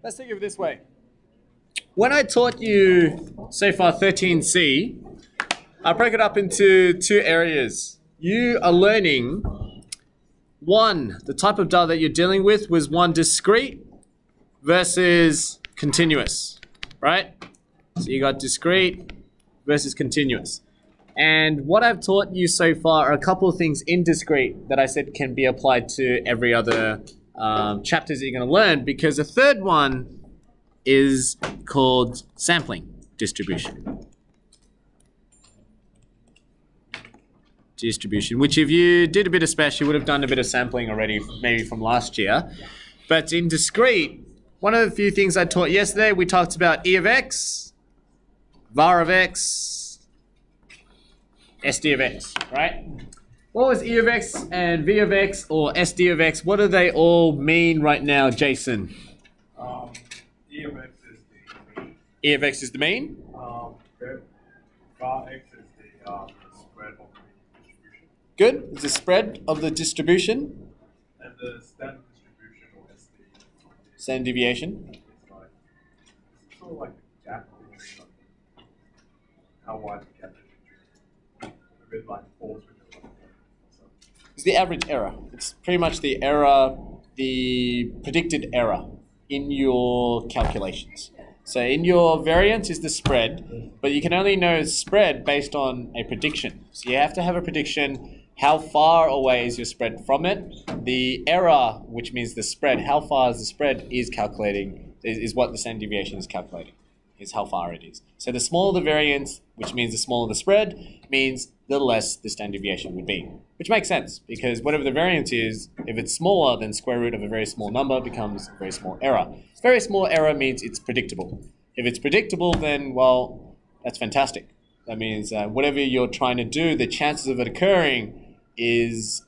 Let's think of it this way. When I taught you so far 13C, I broke it up into two areas. You are learning, one, the type of data that you're dealing with was one discrete versus continuous, right? So you got discrete versus continuous. And what I've taught you so far are a couple of things in discrete that I said can be applied to every other chapters that you're going to learn, because the third one is called sampling distribution. Which if you did a bit of SPECS, you would have done a bit of sampling already, maybe from last year. But in discrete, one of the few things I taught yesterday, we talked about E of X, var of X, SD of X, right? What was E of X and V of X or SD of X? What do they all mean right now, Jason? E of X is the mean. E of X is the mean? Var X is the spread of the distribution. Good. It's the spread of the distribution. And the standard distribution, or SD. Standard deviation. It's sort of like the gap between how wide the gap is between a bit like falls between so. It's the average error. It's pretty much the error, the predicted error in your calculations. So in your variance is the spread, but you can only know spread based on a prediction. So you have to have a prediction, how far away is your spread from it. The error, which means the spread, how far is the spread is calculating, is what the standard deviation is calculating, is how far it is. So the smaller the variance, which means the smaller the spread, means the less the standard deviation would be. Which makes sense, because whatever the variance is, if it's smaller, then square root of a very small number becomes a very small error. Very small error means it's predictable. If it's predictable, then, well, that's fantastic. That means whatever you're trying to do, the chances of it occurring is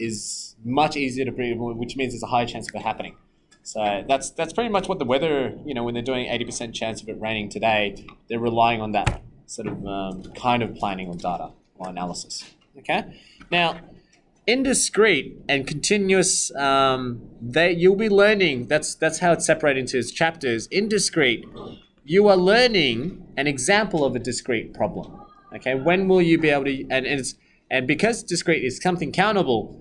much easier to predict, which means there's a higher chance of it happening. So that's pretty much what the weather, when they're doing 80% chance of it raining today, they're relying on that sort of kind of planning or data or analysis. Okay? Now, in discrete and continuous, you'll be learning, that's how it's separated into its chapters. In discrete, you are learning an example of a discrete problem. Okay? When will you be able to, and because discrete is something countable,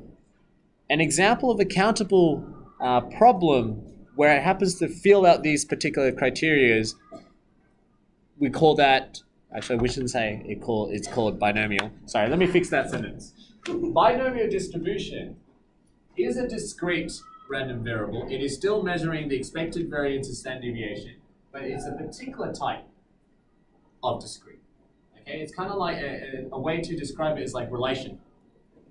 an example of a countable problem where it happens to fill out these particular criteria, we call that, actually we shouldn't say it's called binomial. Sorry, let me fix that sentence. Binomial distribution is a discrete random variable. It is still measuring the expected variance of standard deviation, but it's a particular type of discrete. Okay, it's kind of like a way to describe it is like relation.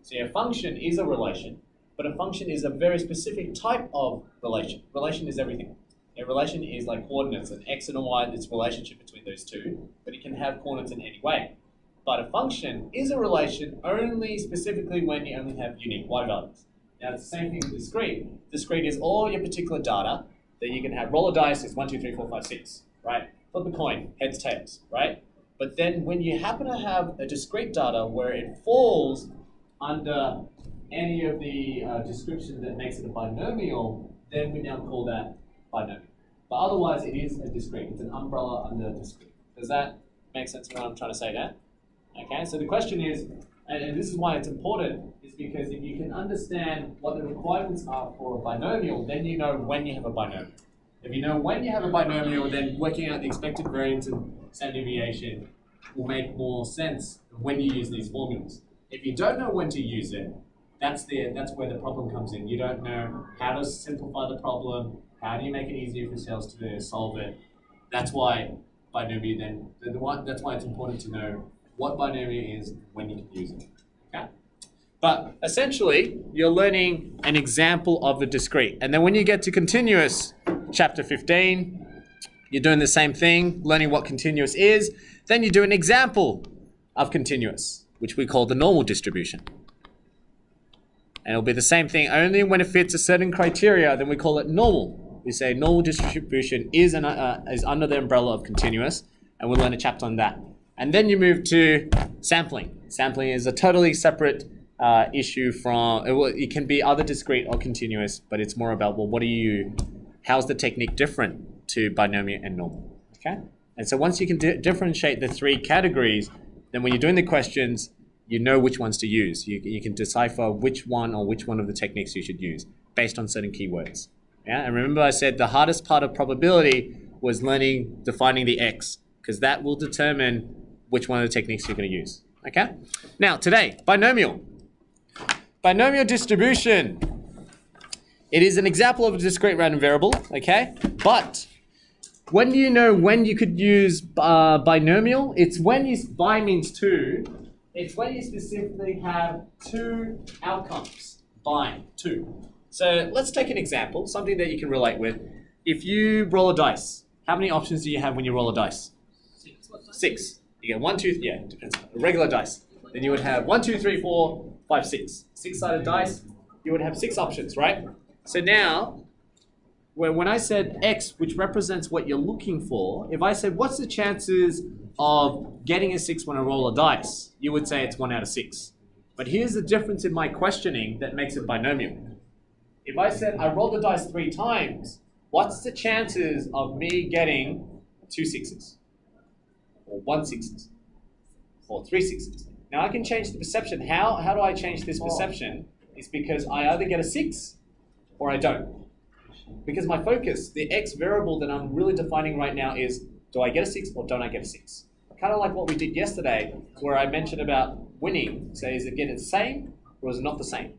So a function is a relation, but a function is a very specific type of relation. Relation is everything. A relation is like coordinates, an x and a y, it's relationship between those two, but it can have coordinates in any way. But a function is a relation only specifically when you only have unique y values. Now it's the same thing with discrete. Discrete is all your particular data that you can have. Roll a dice is 1, 2, 3, 4, 5, 6, right? Flip a coin, heads, tails, right? But then when you happen to have a discrete data where it falls under any of the description that makes it a binomial, then we now call that binomial. But otherwise it is a discrete. It's an umbrella under discrete. Does that make sense of what I'm trying to say there? Okay, so the question is, and this is why it's important, is because if you can understand what the requirements are for a binomial, then you know when you have a binomial. If you know when you have a binomial, then working out the expected variance and standard deviation will make more sense when you use these formulas. If you don't know when to use it, that's where the problem comes in. You don't know how to simplify the problem, how do you make it easier for sales to solve it. That's why binomial that's why it's important to know what binomial is, when you can use it. Okay? But essentially, you're learning an example of the discrete. And then when you get to continuous, chapter 15, you're doing the same thing, learning what continuous is. Then you do an example of continuous, which we call the normal distribution. And it'll be the same thing, only when it fits a certain criteria, then we call it normal. We say normal distribution is under the umbrella of continuous, and we'll learn a chapter on that. And then you move to sampling. Sampling is a totally separate issue from, it can be either discrete or continuous, but it's more about, well, how's the technique different to binomial and normal. Okay? And so once you can differentiate the three categories, then when you're doing the questions, you know which ones to use. You can decipher which one of the techniques you should use based on certain keywords. Yeah? And remember I said the hardest part of probability was defining the X, because that will determine which one of the techniques you're going to use. Okay? Now, today, binomial. Binomial distribution. It is an example of a discrete random variable, okay? But when do you know when you could use binomial? It's when bi means two. It's when you specifically have two outcomes. Bi, two. So let's take an example, something that you can relate with. If you roll a dice, how many options do you have when you roll a dice? 6. You get 1, 2, yeah, it depends. A regular dice. Then you would have 1, 2, 3, 4, 5, 6. 6-sided dice, you would have 6 options, right? So now, when I said X, which represents what you're looking for, if I said, what's the chances of getting a 6 when I roll a dice? You would say it's 1 out of 6. But here's the difference in my questioning that makes it binomial. If I said I rolled the dice 3 times, what's the chances of me getting 2 6s? Or 1 6s? Or 3 6s? Now I can change the perception. How do I change this perception? It's because I either get a 6 or I don't. Because my focus, the X variable that I'm really defining right now is, do I get a 6 or don't I get a 6? Kind of like what we did yesterday, where I mentioned about winning. So is it getting the same or is it not the same?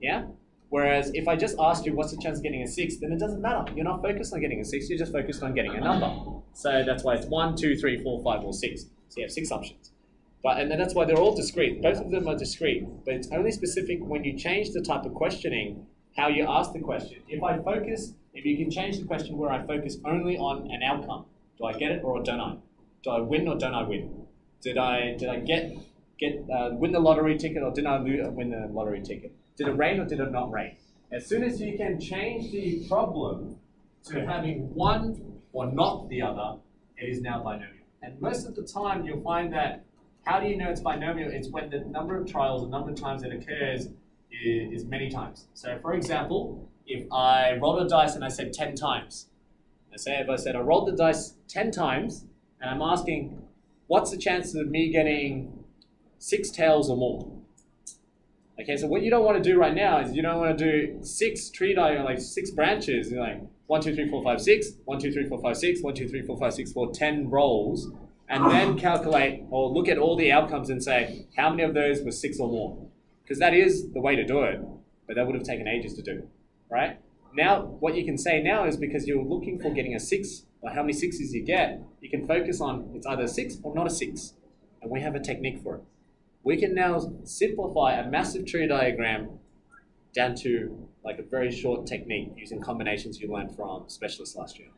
Yeah? Whereas if I just asked you what's the chance of getting a 6, then it doesn't matter. You're not focused on getting a 6, you're just focused on getting a number. So that's why it's 1, 2, 3, 4, 5, or 6. So you have 6 options. And then that's why they're all discrete. Both of them are discrete, but it's only specific when you change the type of questioning, how you ask the question. If you can change the question where I focus only on an outcome, do I get it or don't I? Do I win or don't I win? Did I win the lottery ticket or did I win the lottery ticket? Did it rain or did it not rain? As soon as you can change the problem to having one or not the other, it is now binomial. And most of the time you'll find that, how do you know it's binomial? It's when the number of trials, the number of times it occurs is many times. So for example, if I rolled a dice and I said 10 times, if I said I rolled the dice 10 times and I'm asking, what's the chances of me getting 6 tails or more? Okay, so what you don't want to do right now is you don't want to do 6 tree die, like 6 branches, you're like 1, 2, 3, 4, 5, 6, 1, 2, 3, 4, 5, 6, 1, 2, 3, 4, 5, 6 for 10 rolls, and then calculate or look at all the outcomes and say, how many of those were 6 or more? Because that is the way to do it, but that would have taken ages to do, right? Now, what you can say now is because you're looking for getting a 6, or how many 6s you get, you can focus on it's either a 6 or not a 6, and we have a technique for it. We can now simplify a massive tree diagram down to like a very short technique using combinations you learned from specialists last year,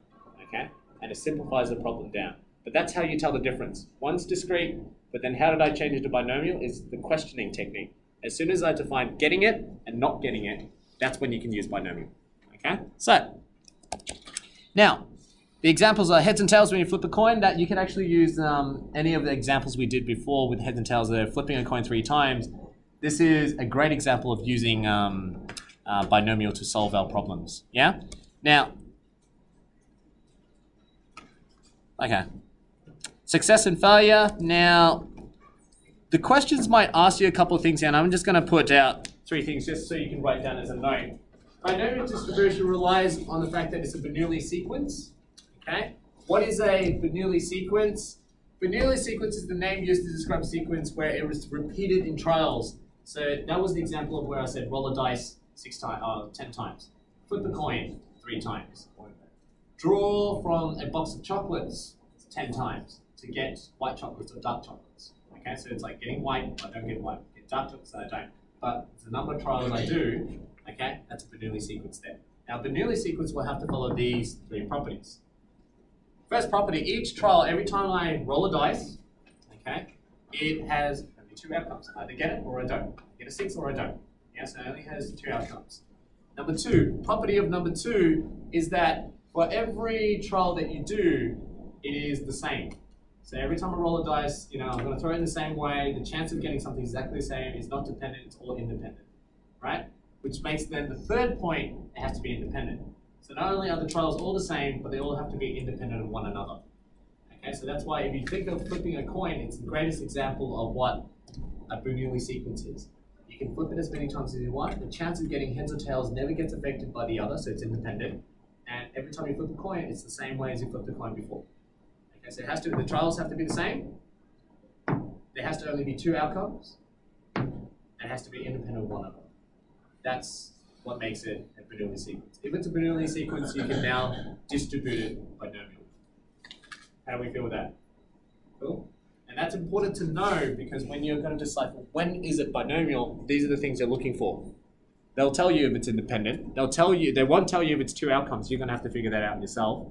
okay? And it simplifies the problem down. But that's how you tell the difference. One's discrete, but then how did I change it to binomial is the questioning technique. As soon as I define getting it and not getting it, that's when you can use binomial, okay? So, now, the examples are heads and tails when you flip a coin. That you can actually use any of the examples we did before with heads and tails. They're flipping a coin 3 times. This is a great example of using binomial to solve our problems, yeah? Now, okay. Success and failure. Now, the questions might ask you a couple of things here, and I'm just going to put out 3 things just so you can write down as a note. Binomial distribution relies on the fact that it's a Bernoulli sequence. Okay. What is a Bernoulli sequence? Bernoulli sequence is the name used to describe a sequence where it was repeated in trials. So that was the example of where I said roll a dice 10 times. Flip a coin 3 times. Draw from a box of chocolates 10 times to get white chocolates or dark chocolates. Okay, so it's like getting white, I don't get white. Get dark chocolates, I don't. But the number of trials I do, okay, that's a Bernoulli sequence there. Now, Bernoulli sequence will have to follow these 3 properties. First property, each trial, every time I roll a dice, okay, it has only 2 outcomes. I either get it or I don't. I get a 6 or I don't. Yes, it only has 2 outcomes. Number 2, property of number 2 is that for every trial that you do, it is the same. So every time I roll a dice, I'm going to throw it in the same way. The chance of getting something exactly the same is not dependent, it's all independent, right? Which makes then the third point, it has to be independent. So not only are the trials all the same, but they all have to be independent of one another. Okay, so that's why if you think of flipping a coin, it's the greatest example of what a Bernoulli sequence is. You can flip it as many times as you want. The chance of getting heads or tails never gets affected by the other, so it's independent. And every time you flip a coin, it's the same way as you flipped the coin before. Okay, so the trials have to be the same. There has to only be 2 outcomes. And it has to be independent of one another. That's what makes it a Bernoulli sequence. If it's a Bernoulli sequence, you can now distribute it binomial. How do we feel with that? Cool? And that's important to know because when you're going to decipher when is it binomial, these are the things you're looking for. They'll tell you if it's independent. They won't tell you if it's 2 outcomes. You're going to have to figure that out yourself.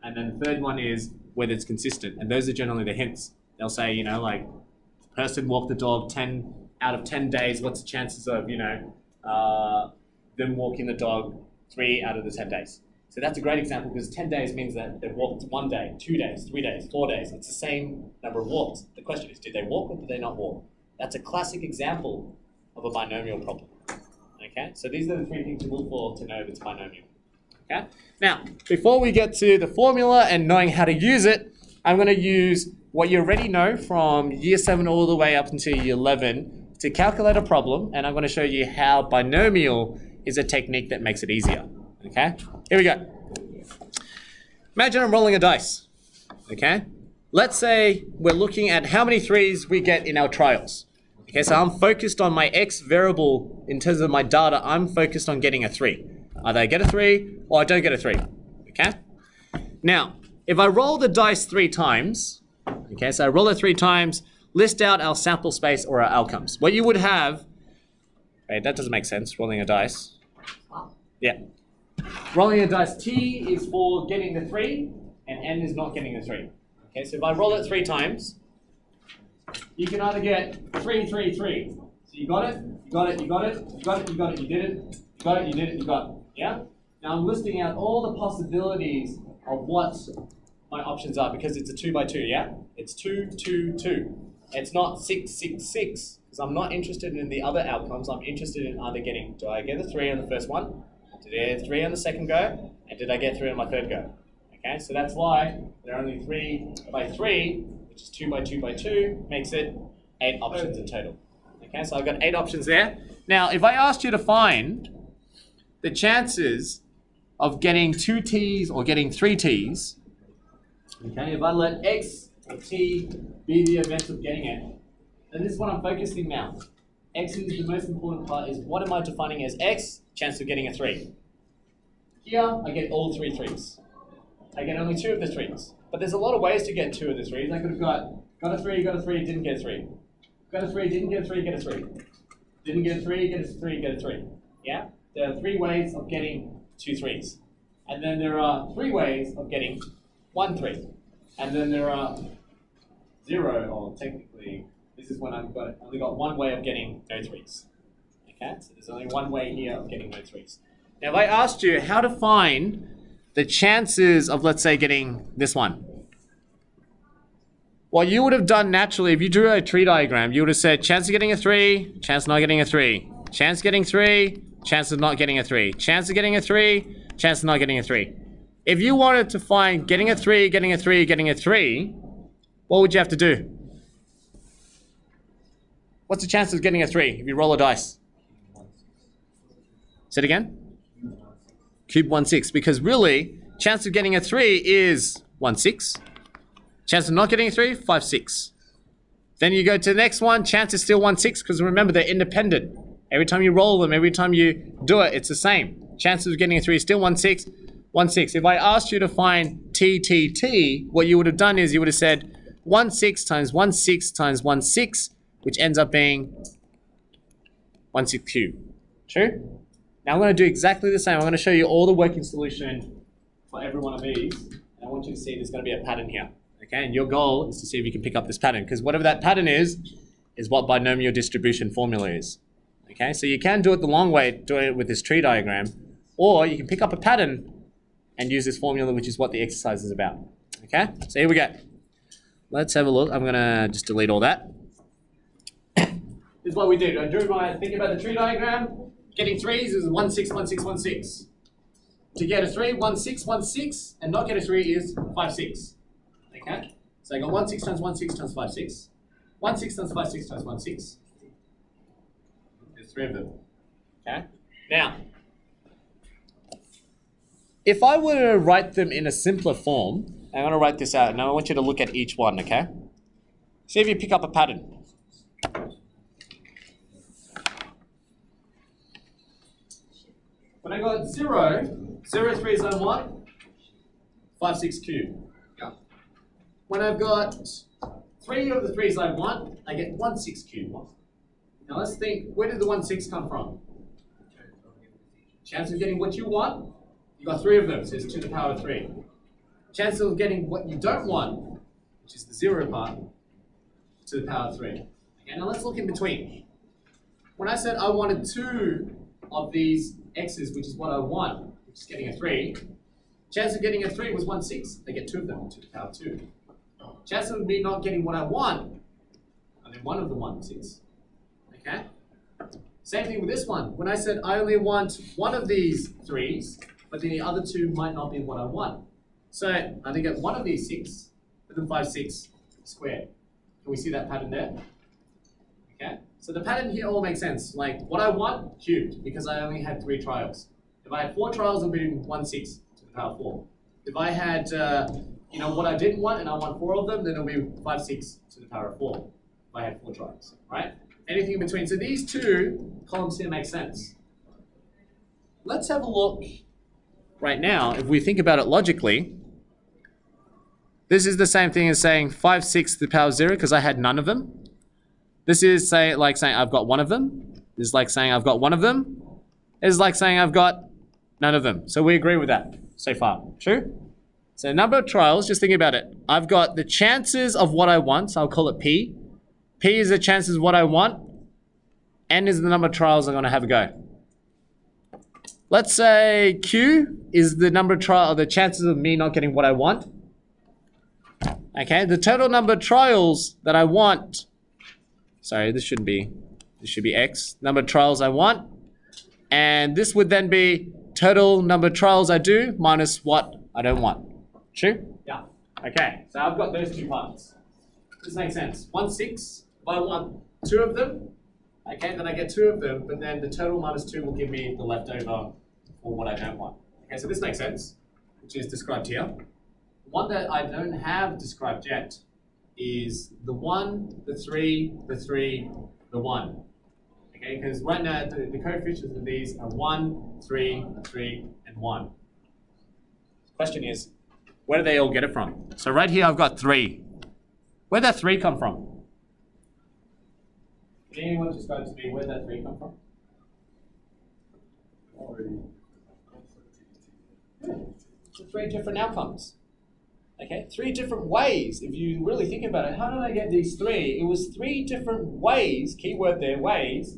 And then the third one is whether it's consistent. And those are generally the hints. They'll say, you know, like, person walked the dog 10 out of 10 days. What's the chances of, you know, them walking the dog 3 out of the 10 days? So that's a great example because 10 days means that they've walked 1 day, 2 days, 3 days, 4 days. It's the same number of walks. The question is, did they walk or did they not walk? That's a classic example of a binomial problem. Okay, so these are the 3 things to look for to know if it's binomial. Okay, now before we get to the formula and knowing how to use it, I'm going to use what you already know from year 7 all the way up until year 11 to calculate a problem, and I'm going to show you how binomial is a technique that makes it easier. Okay, here we go. Imagine I'm rolling a dice. Okay, let's say we're looking at how many 3s we get in our trials. Okay, so I'm focused on my X variable in terms of my data. I'm focused on getting a 3. Either I get a 3 or I don't get a 3. Okay, now if I roll the dice 3 times, okay, so I roll it 3 times, list out our sample space or our outcomes. What you would have, wait, that doesn't make sense, rolling a dice. Yeah. Rolling a dice, T is for getting the 3, and N is not getting the 3. Okay, so if I roll it 3 times, you can either get 3, 3, 3. So you got it, you got it, you got it, you got it, you got it, you did it, you got it, you did it, you got it. Yeah? Now I'm listing out all the possibilities of what my options are because it's a 2 by 2, yeah? It's 2, 2, 2. It's not 6, 6, 6 because I'm not interested in the other outcomes. I'm interested in either getting, do I get a 3 on the first one? Did I get 3 on the second go? And did I get 3 on my third go? Okay, so that's why there are only 3 by 3, which is 2 by 2 by 2, makes it 8 options in total. Okay, so I've got 8 options there. Now, if I asked you to find the chances of getting 2 T's or getting 3 T's, okay, if I let X or T be the event of getting it, then this is what I'm focusing now. X is the most important part, is what am I defining as X? Chance of getting a 3. Here, I get all 3 3s. I get only 2 of the 3s. But there's a lot of ways to get 2 of the 3s. I could have got a 3, got a 3, didn't get a 3. Got a 3, didn't get a 3, get a 3. Didn't get a 3, get a 3, get a 3. Yeah? There are 3 ways of getting 2 3s. And then there are 3 ways of getting 1 3. And then there are 0, or technically, this is when I've only got 1 way of getting no 3s. Okay, so there's only 1 way here of getting no 3s. Now if I asked you how to find the chances of, let's say, getting this one, what you would have done naturally, if you drew a tree diagram, you would have said chance of getting a 3, chance of not getting a 3, chance of getting 3, chance of not getting a 3, chance of getting a 3, chance of not getting a 3. If you wanted to find getting a 3, getting a 3, getting a 3, what would you have to do? What's the chance of getting a 3 if you roll a dice? Say it again? Cube 1 6, because really, chance of getting a 3 is 1 6. Chance of not getting a 3, 5 6. Then you go to the next one, chance is still 1 6, because remember, they're independent. Every time you roll them, every time you do it, it's the same. Chances of getting a 3 is still 1 6, 1 6. If I asked you to find T, T, T, what you would have done is you would have said 1 6 times 1 6 times 1 6, which ends up being 1 6 cubed. True? Now I'm going to do exactly the same. I'm going to show you all the working solution for every one of these. And I want you to see there's going to be a pattern here. Okay, and your goal is to see if you can pick up this pattern, because whatever that pattern is what binomial distribution formula is. Okay, so you can do it the long way, doing it with this tree diagram, or you can pick up a pattern and use this formula, which is what the exercise is about. Okay, so here we go. Let's have a look. I'm going to just delete all that. This is what we did. I drew think about the tree diagram. Getting 3s is 1 6 1 6 1 6. to get a 3, 1, 6, 1, 6, and not get a 3 is 5, 6. Okay? So I got 1, 6 times 1, 6 times 5, 6. 1, 6 times 5, 6 times 1, 6. There's 3 of them. Okay? Now, if I were to write them in a simpler form, I'm going to write this out, and I want you to look at each one, okay? See if you pick up a pattern. When I got 0, 0, 3 is on 1, 5, 6 cubed. Yeah. When I've got 3 of the 3's I want, I get 1, 6 cubed. Now let's think, where did the 1, 6 come from? Chance of getting what you want, you got 3 of them, so it's to the power of 3. Chance of getting what you don't want, which is the 0 part, to the power of 3. Okay, now let's look in between. When I said I wanted 2 of these x's, which is what I want, which is getting a 3, chance of getting a 3 was 1, 6. I get 2 of them to the power of 2. Chance of me not getting what I want, I mean 1 of the 1, 6. Okay? Same thing with this one. When I said I only want 1 of these 3's, but then the other 2 might not be what I want. So I only get 1 of these 6, but then 5, 6 squared. Can we see that pattern there? Okay? So the pattern here all makes sense. Like what I want, cubed, because I only had 3 trials. If I had 4 trials, it would be 1, 6 to the power of 4. If I had, what I didn't want, and I want 4 of them, then it'll be 5, 6 to the power of 4. If I had 4 trials, right? Anything in between. So these 2 columns here make sense. Let's have a look right now. If we think about it logically, this is the same thing as saying 5, 6 to the power of 0 because I had none of them. This is like saying I've got 1 of them. This is like saying I've got 1 of them. This is like saying I've got none of them. So we agree with that so far. True? So number of trials, just think about it. I've got the chances of what I want, so I'll call it P. P is the chances of what I want. N is the number of trials I'm going to have a go. Let's say Q is the number of trials, the chances of me not getting what I want. Okay, the total number of trials that I want. Sorry, this should be X. Number of trials I want. And this would then be total number of trials I do minus what I don't want. True? Yeah. Okay, so I've got those 2 parts. This makes sense. 1, 6, if I want 2 of them, okay, then I get 2 of them, but then the total minus 2 will give me the leftover for what I don't want. Okay, so this makes sense, which is described here. The one that I don't have described yet is the 1, the 3, the 3, the 1. Okay, because right now the coefficients of these are 1, 3, 3, and 1. The question is, where do they all get it from? So right here I've got 3. Where'd that 3 come from? Can anyone describe to me where that 3 come from? Yeah. 3 different outcomes. Okay, 3 different ways. If you really think about it, how did I get these 3? It was 3 different ways, keyword there, ways,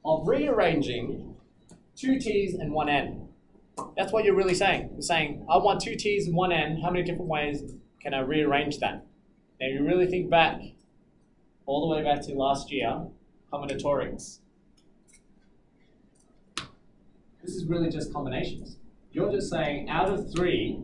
of rearranging 2 t's and 1 n. That's what you're really saying. You're saying, I want 2 t's and 1 n. How many different ways can I rearrange that? Now, if you really think back, all the way back to last year, combinatorics. This is really just combinations. You're just saying, out of 3,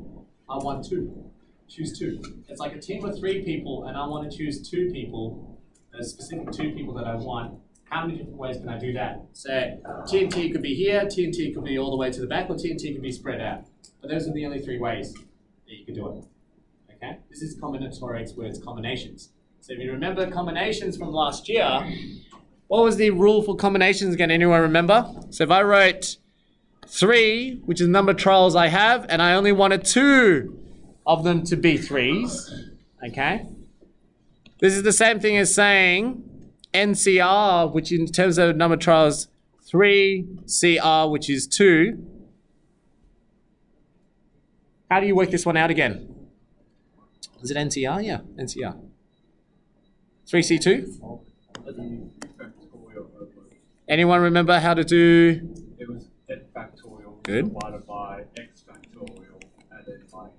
I want 2. Choose 2. It's like a team of 3 people, and I want to choose 2 people, a specific 2 people that I want. How many different ways can I do that? So TNT could be here, TNT could be all the way to the back, or TNT could be spread out. But those are the only 3 ways that you can do it. Okay? This is combinatorics where it's combinations. So if you remember combinations from last year, what was the rule for combinations again? Anyone remember? So if I wrote 3, which is the number of trials I have, and I only wanted 2 of them to be 3's, okay? This is the same thing as saying NCR, which in terms of number of trials, 3, CR, which is 2. How do you work this one out again? Is it NCR? Yeah, NCR. 3C2? Anyone remember how to do? It was n factorial divided by x factorial, and then like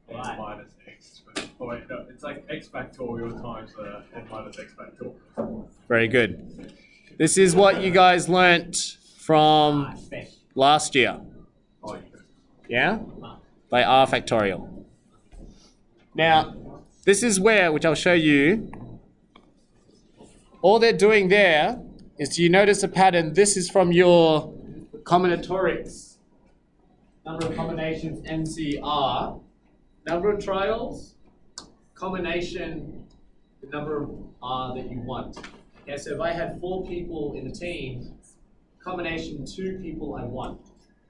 n minus x. Oh wait, no, it's like x factorial times n minus x factorial. Very good. This is what you guys learnt from last year. Oh, Yeah? By r factorial. Now, this is where, which I'll show you, all they're doing there is, do you notice a pattern? This is from your combinatorics. Number of combinations, NCR. Number of trials, combination, the number of R that you want. Okay, so if I had 4 people in the team, combination 2 people I want.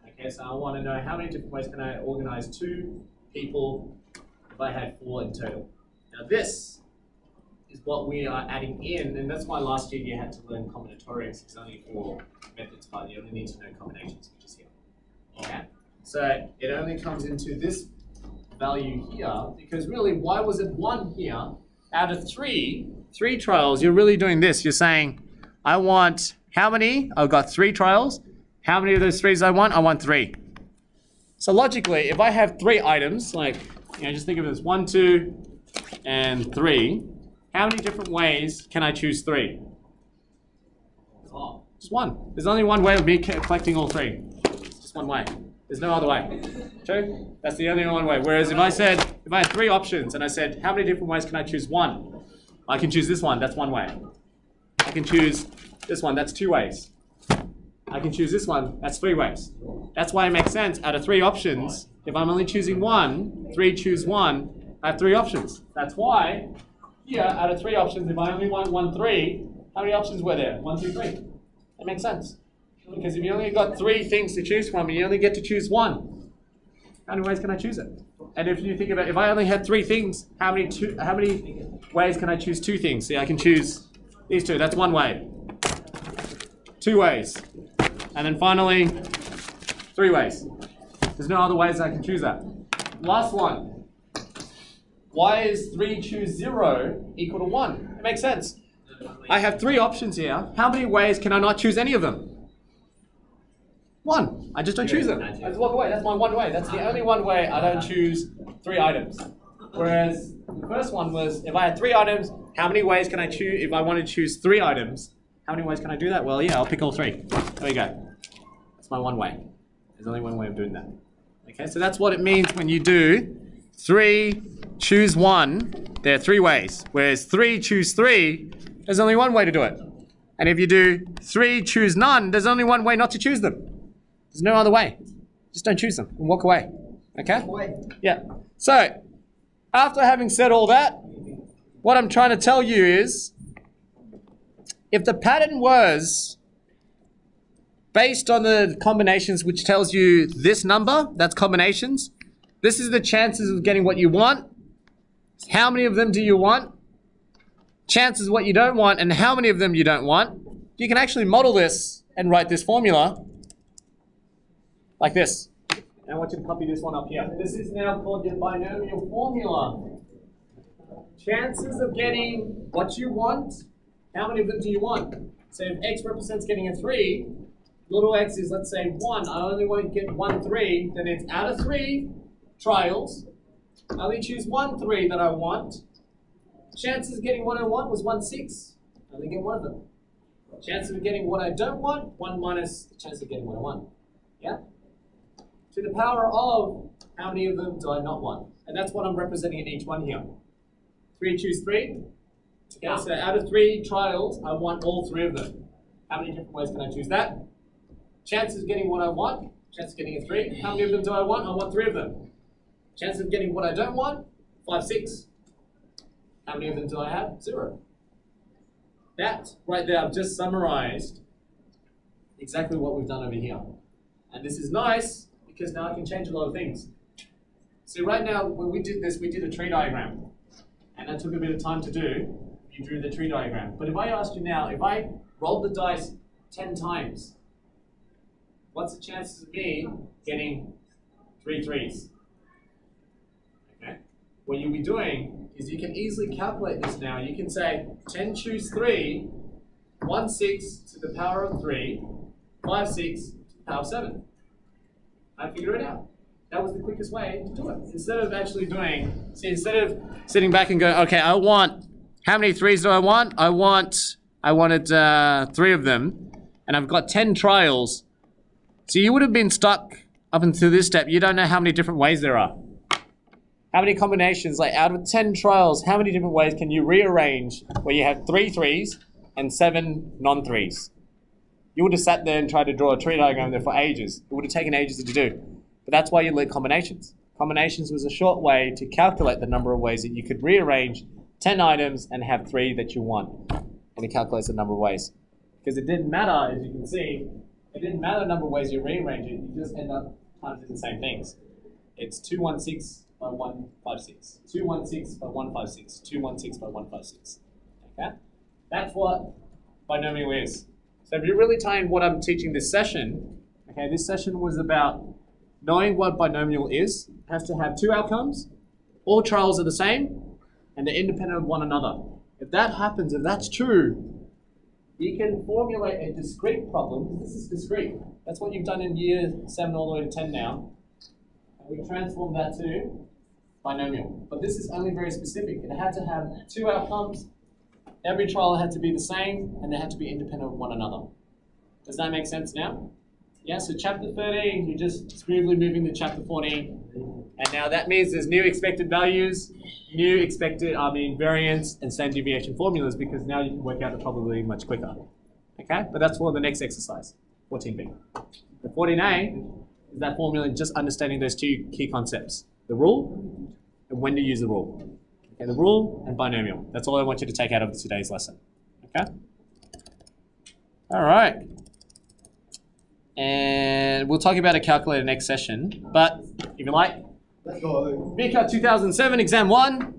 Okay, so I want to know how many different ways can I organize 2 people if I had 4 in total. Now this is what we are adding in, and that's why last year you had to learn combinatorics. It's only 4 methods, but you only need to know combinations, which is here. Okay, so it only comes into this value here, because really, why was it 1 here? Out of 3 trials, you're really doing this. You're saying, I want how many? I've got 3 trials. How many of those 3s I want? I want 3. So logically, if I have 3 items, like, just think of it as 1, 2, and 3, how many different ways can I choose 3? Oh, just 1. There's only one way of me collecting all 3. Just one way. There's no other way. True? That's the only one way. Whereas if I had 3 options and I said, how many different ways can I choose 1? I can choose this one, that's 1 way. I can choose this one, that's 2 ways. I can choose this one, that's 3 ways. That's why it makes sense. Out of 3 options, if I'm only choosing 1, 3 choose 1, I have 3 options. That's why here, out of 3 options, if I only want 1, 3, how many options were there? 1, 2, 3. That makes sense. Because if you only got 3 things to choose from, you only get to choose 1. How many ways can I choose it? And if you think about, if I only had 3 things, how many ways can I choose 2 things? See, I can choose these 2. That's 1 way. 2 ways. And then finally, 3 ways. There's no other ways I can choose that. Last one. Why is 3 choose 0 equal to 1? It makes sense. I have 3 options here. How many ways can I not choose any of them? 1. I just don't choose them. I just walk away. That's my 1 way. That's the only 1 way I don't choose 3 items. Whereas the first one was, if I had 3 items, how many ways can I choose? If I want to choose 3 items, how many ways can I do that? Well, yeah, I'll pick all 3. There we go. That's my 1 way. There's only 1 way of doing that. Okay, so that's what it means when you do 3 choose 1. There are 3 ways. Whereas 3 choose 3, there's only 1 way to do it. And if you do 3 choose none, there's only 1 way not to choose them. There's no other way. Just don't choose them and walk away. Okay? Yeah. So, after having said all that, what I'm trying to tell you is, if the pattern was based on the combinations, which tells you this number, that's combinations, this is the chances of getting what you want. How many of them do you want? Chances what you don't want, and how many of them you don't want. You can actually model this and write this formula like this. And I want you to copy this one up here. This is now called the binomial formula. Chances of getting what you want, how many of them do you want? So if x represents getting a 3, little x is, let's say, 1. I only want to get 1 3, then it's out of 3 trials. I only choose 1 3 that I want. Chances of getting what I want was 1 6. I only get 1 of them. Chances of getting what I don't want, 1 minus the chance of getting what I want. Yeah? To the power of how many of them do I not want? And that's what I'm representing in each one here. 3 choose 3. Okay, so out of 3 trials, I want all 3 of them. How many different ways can I choose that? Chances of getting what I want, chance of getting a 3. How many of them do I want? I want 3 of them. Chance of getting what I don't want, 5, 6. How many of them do I have? 0. That right there, I've just summarized exactly what we've done over here. And this is nice because now I can change a lot of things. So right now, when we did this, we did a tree diagram. And that took a bit of time to do. You drew the tree diagram. But if I asked you now, if I rolled the dice 10 times, what's the chances of me getting 3 3s? Okay. What you'll be doing is you can easily calculate this now. You can say 10 choose 3, 1 6 to the power of 3, 5 6 to the power of 7. I figure it out. That was the quickest way to do it. Instead of actually doing, see, instead of sitting back and going, okay, I want, how many 3s do I want? I wanted 3 of them, and I've got 10 trials. So you would have been stuck up until this step, you don't know how many different ways there are. How many combinations, like out of 10 trials, how many different ways can you rearrange where you have 3 threes and 7 non-threes? You would have sat there and tried to draw a tree diagram there for ages. It would have taken ages to do. But that's why you learned combinations. Combinations was a short way to calculate the number of ways that you could rearrange 10 items and have 3 that you want. And it calculates the number of ways. Because it didn't matter, as you can see, it didn't matter the number of ways you rearrange it, you just end up timesing the same things. It's 216 by 156, 216 by 156, 216 by 156. Okay? That's what binomial is. So if you're really tying what I'm teaching this session, okay, this session was about knowing what binomial is. It has to have 2 outcomes, all trials are the same, and they're independent of one another. If that happens, if that's true, you can formulate a discrete problem. This is discrete. That's what you've done in year 7 all the way to 10 now. And we transform that to binomial. But this is only very specific. It had to have 2 outcomes. Every trial had to be the same, and they had to be independent of one another. Does that make sense now? Yeah, so chapter 13, you're just smoothly moving to chapter 14. And now that means there's new expected values, new expected, variance and standard deviation formulas, because now you can work out the probability much quicker. Okay, but that's for the next exercise, 14b. The 14a is that formula just understanding those 2 key concepts, the rule and when to use the rule. Okay, the rule and binomial. That's all I want you to take out of today's lesson. Okay? All right. And we'll talk about a calculator next session. But if you like, Let's go. VCAT 2007 exam 1.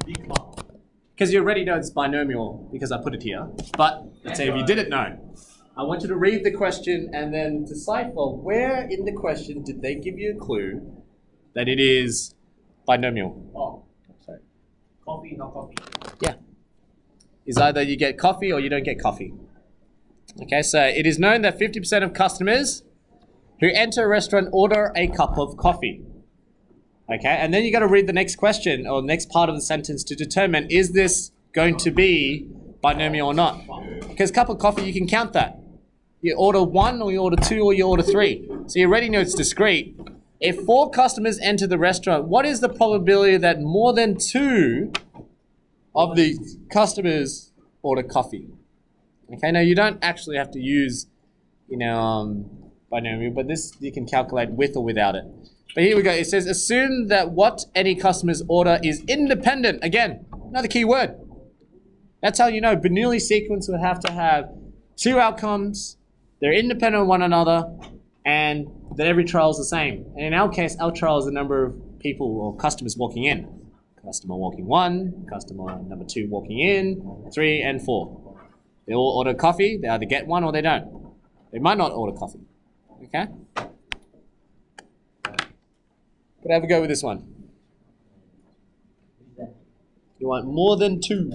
Because you already know it's binomial because I put it here. But let's say if you didn't know, I want you to read the question and then decipher where in the question did they give you a clue that it is binomial. Oh, sorry. Coffee, not coffee. Yeah. Is either you get coffee or you don't get coffee. Okay, so it is known that 50% of customers who enter a restaurant order a cup of coffee. Okay, and then you got to read the next question or next part of the sentence to determine, is this going to be binomial or not? Because cup of coffee, you can count that. You order 1 or you order 2 or you order 3. So you already know it's discrete. If 4 customers enter the restaurant, what is the probability that more than 2 of the customers order coffee? Okay, now you don't actually have to use, binomial, but this you can calculate with or without it. But here we go. It says, assume that what any customer's order is independent. Again, another key word. That's how you know Bernoulli sequence would have to have 2 outcomes. They're independent of one another, and that every trial is the same. And in our case, our trial is the number of people or customers walking in. Customer walking 1, customer number 2 walking in, 3 and 4. They all order coffee. They either get 1 or they don't. They might not order coffee. Okay? But have a go with this one. You want more than 2.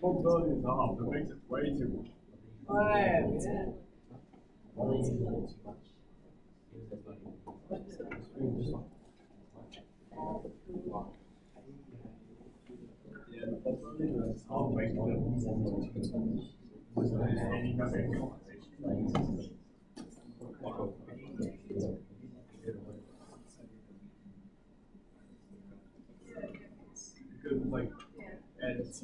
Probability is half. That makes it way too much. Because it's like, and it's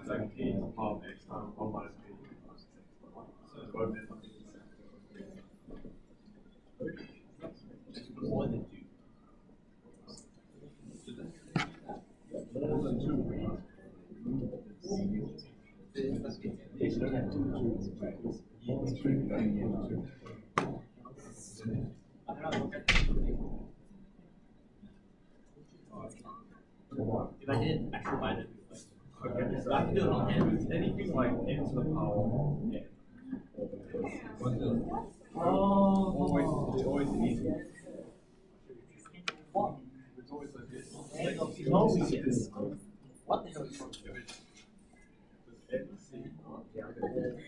like P half X times 1 minus P. So it's both ends up being more than 2. More than 2. If I did actual minus, okay, so I can do it on hand. Anything like n to the power n. Always easy. It's always like this. It's always this. What the hell is wrong with it?